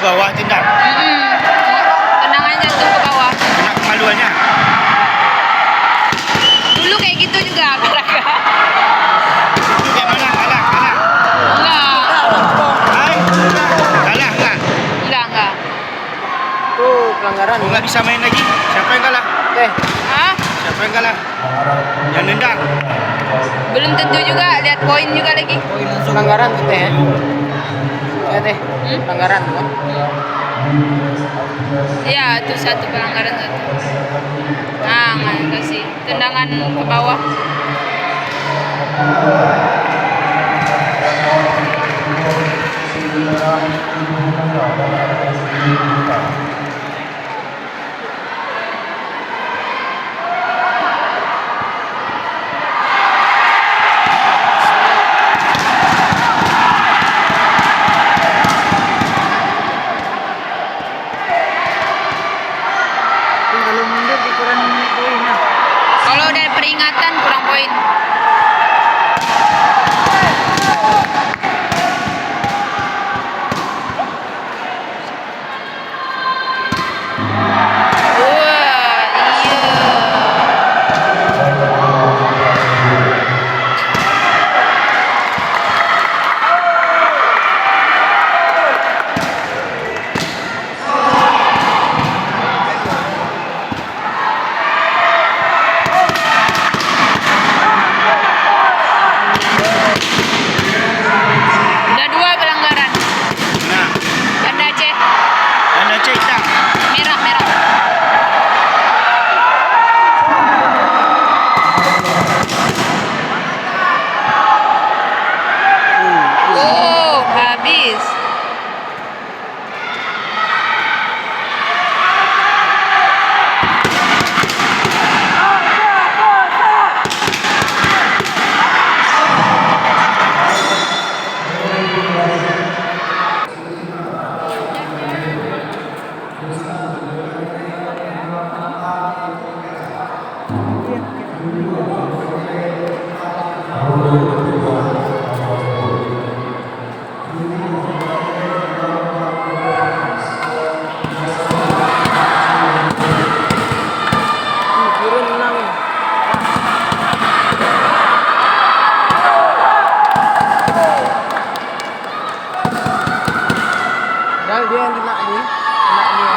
bawah tindak. Tendangan jatuh ke bawah. Kena kemaluannya. Dulu kayak gitu juga, Karaga. Itu kayak mana? Kalah. Enggak. Hai. Kalah enggak? Enggak. Itu pelanggaran. Nggak bisa main lagi. Siapa yang kalah? Hah? Siapa yang kalah? Yang nendang. Belum tentu juga, lihat poin juga lagi. Pelanggaran tuh teh. Ya teh. Pelanggaran kan. Iya, itu satu pelanggaran satu. Nah, nggak kasih tendangan ke bawah. Kalau mundur dikurangi poin lah. Kalau udah peringatan kurang poin. Wah, iya. Udah dua pelanggaran. Nah, Banda Aceh Banda Aceh hitam. merah. Oh, habis. Turun menang. Padahal dia yang kena nih. Kena nih.